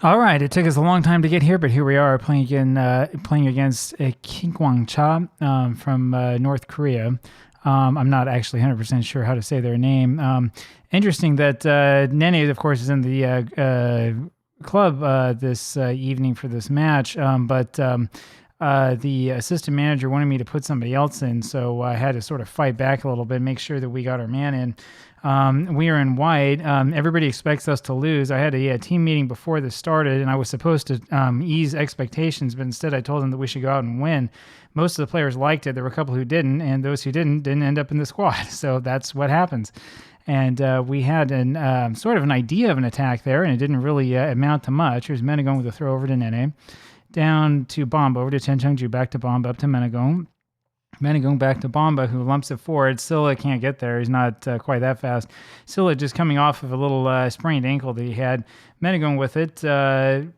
All right, it took us a long time to get here, but here we are playing again, playing against Kigwancha from North Korea. I'm not actually 100% sure how to say their name. Interesting that Nene, of course, is in the club this evening for this match, but the assistant manager wanted me to put somebody else in, so I had to sort of fight back a little bit, make sure that we got our man in. We are in white. Everybody expects us to lose. I had a team meeting before this started, and I was supposed to ease expectations, but instead I told them that we should go out and win. Most of the players liked it. There were a couple who didn't, and those who didn't end up in the squad. So that's what happens. And we had an sort of an idea of an attack there, and it didn't really amount to much. Here's Menegong with a throw over to Nene. Down to Bomba, over to Chen Chengju, back to Bomba, up to Menegong. Menegong back to Bomba, who lumps it forward. Silla can't get there. He's not quite that fast. Silla just coming off of a little sprained ankle that he had. Menegong with it,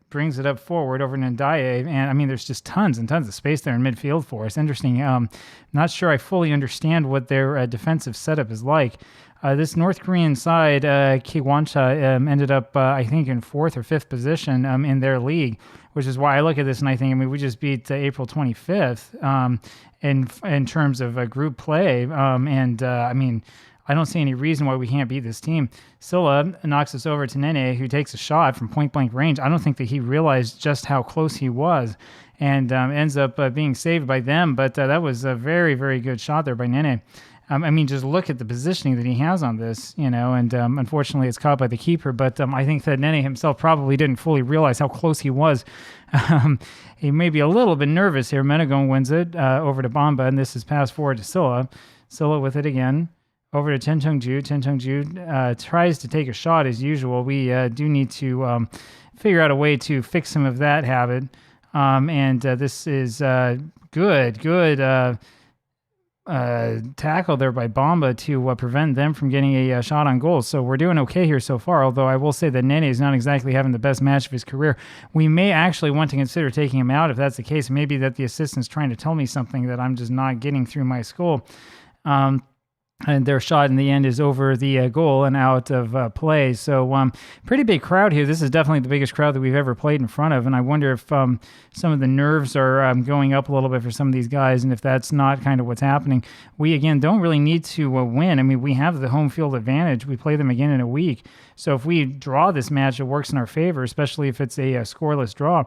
brings it up forward over to Ndaye. And, I mean, there's just tons and tons of space there in midfield for us. Interesting. Not sure I fully understand what their defensive setup is like. This North Korean side, Kigwancha, ended up, I think, in 4th or 5th position in their league, which is why I look at this and I think, I mean, we just beat April 25th in terms of group play. I mean, I don't see any reason why we can't beat this team. Silla knocks us over to Nene, who takes a shot from point-blank range. I don't think that he realized just how close he was and ends up being saved by them, but that was a very, very good shot there by Nene. I mean, just look at the positioning that he has on this, you know, and unfortunately it's caught by the keeper, but I think that Nene himself probably didn't fully realize how close he was. He may be a little bit nervous here. Menegong wins it over to Bomba, and this is passed forward to Silla. Silla with it again. Over to Chen Chengju. Chen Chengju tries to take a shot as usual. We do need to figure out a way to fix some of that habit. This is good tackle there by Bomba to prevent them from getting a shot on goal. So we're doing okay here so far, although I will say that Nene is not exactly having the best match of his career. We may actually want to consider taking him out if that's the case. Maybe that the assistant's trying to tell me something that I'm just not getting through my skull. And their shot in the end is over the goal and out of play. So pretty big crowd here. This is definitely the biggest crowd that we've ever played in front of. And I wonder if some of the nerves are going up a little bit for some of these guys. And if that's not kind of what's happening, we, again, don't really need to win. I mean, we have the home field advantage. We play them again in a week. So if we draw this match, it works in our favor, especially if it's a scoreless draw.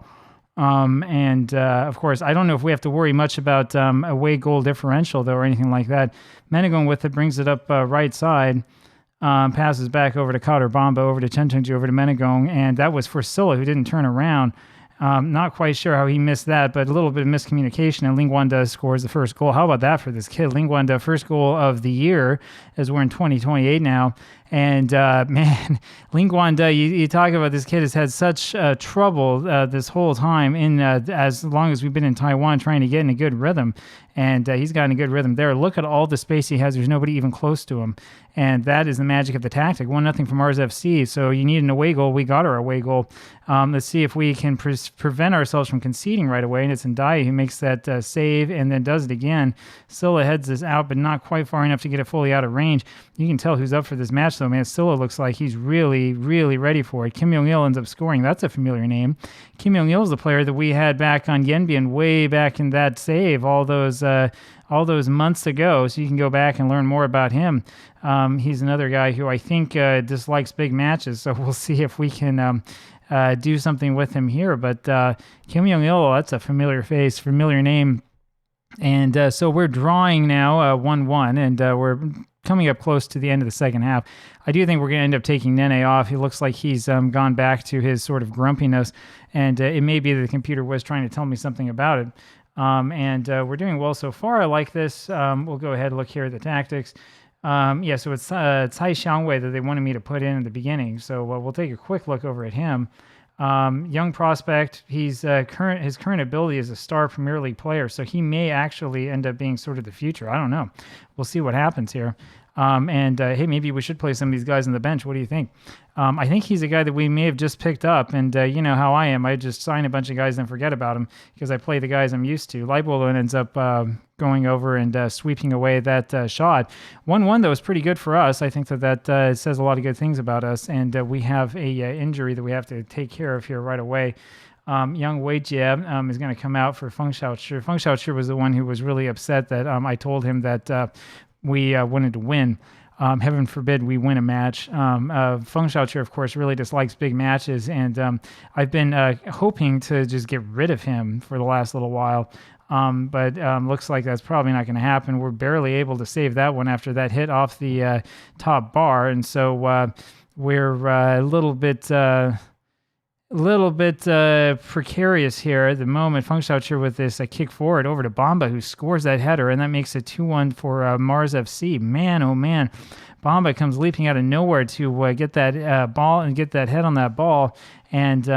Of course, I don't know if we have to worry much about away goal differential, though, or anything like that. Menegong with it brings it up right side, passes back over to Kader Bomba, over to Chen Chengju, over to Menegong, and that was for Silla, who didn't turn around. Not quite sure how he missed that, but a little bit of miscommunication, and Lingwanda scores the first goal. How about that for this kid? Lingwanda, first goal of the year, as we're in 2028 now. And, man, Lingwanda, you talk about this kid has had such trouble this whole time, as long as we've been in Taiwan trying to get in a good rhythm. And he's gotten a good rhythm there. Look at all the space he has. There's nobody even close to him. And that is the magic of the tactic. 1-0 from RSFC. So you need an away goal. We got our away goal. Let's see if we can prevent ourselves from conceding right away. And it's Ndaye who makes that save and then does it again. Silla heads this out, but not quite far enough to get it fully out of range. You can tell who's up for this match, though, man. Silla looks like he's really, really ready for it. Kim Yong-il ends up scoring. That's a familiar name. Kim Yong-il is the player that we had back on Yenbian way back in that save all those months ago. So you can go back and learn more about him. He's another guy who I think dislikes big matches. So we'll see if we can do something with him here. But Kim Yong-il, that's a familiar face, familiar name. And so we're drawing now 1-1, and we're coming up close to the end of the second half. I do think we're going to end up taking Nene off. He looks like he's gone back to his sort of grumpiness, and it may be that the computer was trying to tell me something about it. We're doing well so far. I like this. We'll go ahead and look here at the tactics. So it's Cai Xiangwei that they wanted me to put in at the beginning. So we'll take a quick look over at him. Young prospect. His current ability is a star Premier League player, so he may actually end up being sort of the future. I don't know. We'll see what happens here. And hey, maybe we should play some of these guys on the bench. What do you think? I think he's a guy that we may have just picked up, and you know how I am. I just sign a bunch of guys and forget about them because I play the guys I'm used to. Leibold ends up going over and sweeping away that shot. 1-1, though, is pretty good for us. I think that says a lot of good things about us, and we have a injury that we have to take care of here right away. Young Wei Jie is going to come out for Feng Xiaoqi. Feng Xiaoqi was the one who was really upset that I told him that we wanted to win. Heaven forbid we win a match. Feng Xiaoqi, of course, really dislikes big matches, and I've been hoping to just get rid of him for the last little while. But looks like that's probably not going to happen. We're barely able to save that one after that hit off the top bar, and so we're a little bit precarious here at the moment. Feng Xiaoqi with this kick forward over to Bamba, who scores that header, and that makes it 2-1 for Mars FC. Man, oh man. Bamba comes leaping out of nowhere to get that ball and get that head on that ball. And,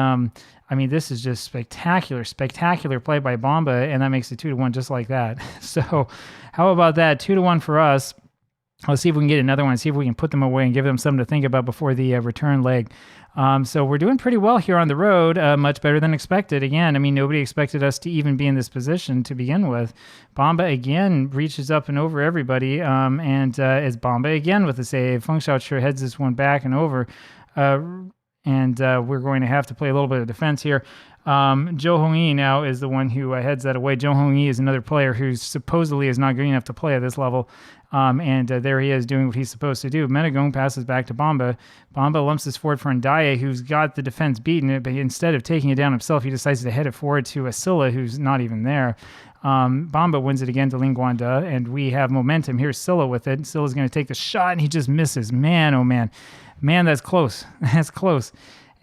I mean, this is just spectacular play by Bamba, and that makes it 2-1 just like that. So how about that? 2-1 for us. Let's see if we can get another one, see if we can put them away and give them something to think about before the return leg. So we're doing pretty well here on the road, much better than expected. Again, I mean, nobody expected us to even be in this position to begin with. Bamba again reaches up and over everybody, and it's Bamba again with the save. Feng Xiaoqi heads this one back and over, and we're going to have to play a little bit of defense here. Zhou Hongyi now is the one who heads that away. Zhou Hongyi is another player who supposedly is not good enough to play at this level. And there he is doing what he's supposed to do. Menegong passes back to Bamba. Bamba lumps this forward for Ndaye, who's got the defense beaten, but instead of taking it down himself, he decides to head it forward to Silla, who's not even there. Bamba wins it again to Kigwancha, and we have momentum. Here's Silla with it. Silla's going to take the shot, and he just misses. Man, oh man. Man, that's close. That's close.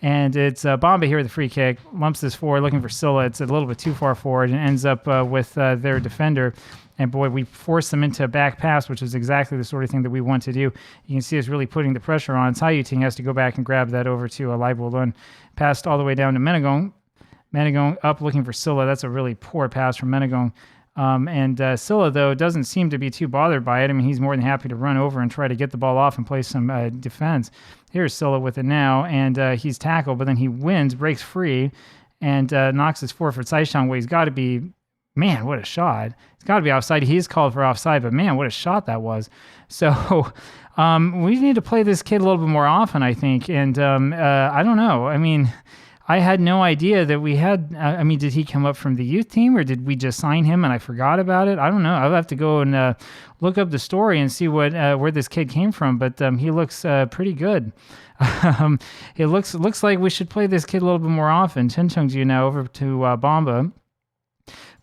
And it's Bamba here with the free kick, lumps this forward, looking for Silla. It's a little bit too far forward and ends up with their defender. And boy, we force them into a back pass, which is exactly the sort of thing that we want to do. You can see us really putting the pressure on. Cai Yuting has to go back and grab that over to Leibold. Passed all the way down to Menegong. Menegong up looking for Silla. That's a really poor pass from Menegong. And Silla, though, doesn't seem to be too bothered by it. I mean, he's more than happy to run over and try to get the ball off and play some defense. Here's Silla with it now, and he's tackled, but then he wins, breaks free, and knocks his forward for Taiwan, where he's got to be, man, what a shot. It's got to be offside. He's called for offside, but man, what a shot that was. So we need to play this kid a little bit more often, I think, and I don't know. I mean, I had no idea that we had, did he come up from the youth team or did we just sign him and I forgot about it? I don't know. I'll have to go and look up the story and see where this kid came from, but he looks pretty good. It looks like we should play this kid a little bit more often. Chen Chengju now over to Bamba.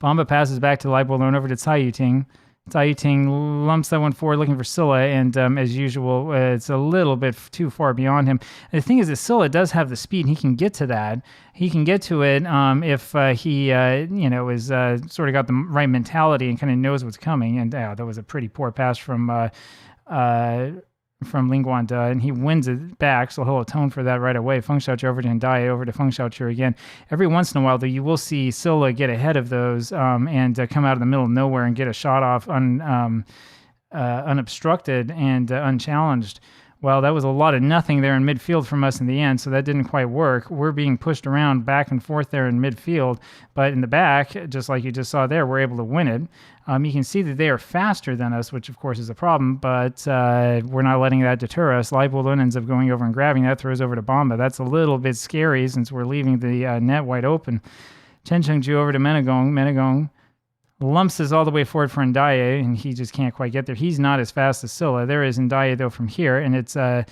Bamba passes back to Leibold over to Cai Yuting. Cai Yuting lumps that one forward looking for Silla, and as usual, it's a little bit too far beyond him. The thing is that Silla does have the speed, and he can get to that. He can get to it if he, is sort of got the right mentality and kind of knows what's coming. And that was a pretty poor pass from Kigwancha, and he wins it back, so he'll atone for that right away. Feng Xiaoqi over to Ndaye, over to Feng Xiaoqi again. Every once in a while, though, you will see Silla get ahead of those and come out of the middle of nowhere and get a shot off unobstructed and unchallenged. Well, that was a lot of nothing there in midfield from us in the end, so that didn't quite work. We're being pushed around back and forth there in midfield, but in the back, just like you just saw there, we're able to win it. You can see that they are faster than us, which of course is a problem, but we're not letting that deter us. Leibold ends up going over and grabbing that, throws over to Bamba. That's a little bit scary since we're leaving the net wide open. Chen Chengju over to Menegong. Menegong lumps this all the way forward for Ndaye, and he just can't quite get there. He's not as fast as Silla. There is Ndaye, though, from here, and it's Cai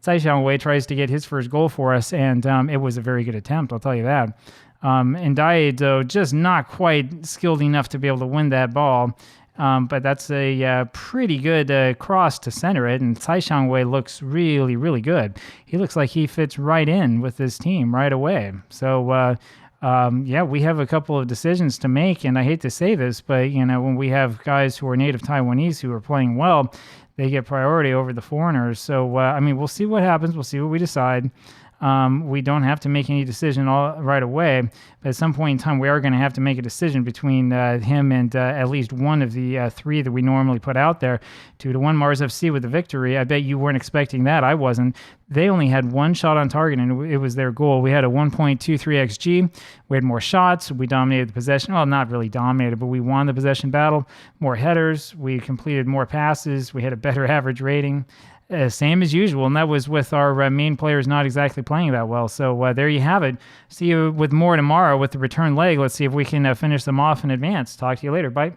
Xiaowei tries to get his first goal for us, and it was a very good attempt, I'll tell you that. Ndaye, though, just not quite skilled enough to be able to win that ball, but that's a pretty good cross to center it, and Cai Xiaowei looks really, really good. He looks like he fits right in with this team right away. So, we have a couple of decisions to make, and I hate to say this, but when we have guys who are native Taiwanese who are playing well, they get priority over the foreigners. So we'll see what happens. We'll see what we decide. We don't have to make any decision right away, but at some point in time, we are going to have to make a decision between him and at least one of the three that we normally put out there. 2-1 Mars FC with the victory. I bet you weren't expecting that. I wasn't. They only had one shot on target, and it was their goal. We had a 1.23 XG. We had more shots. We dominated the possession. Well, not really dominated, but we won the possession battle. More headers. We completed more passes. We had a better average rating. Same as usual, and that was with our main players not exactly playing that well. So there you have it. See you with more tomorrow with the return leg. Let's see if we can finish them off in advance. Talk to you later. Bye.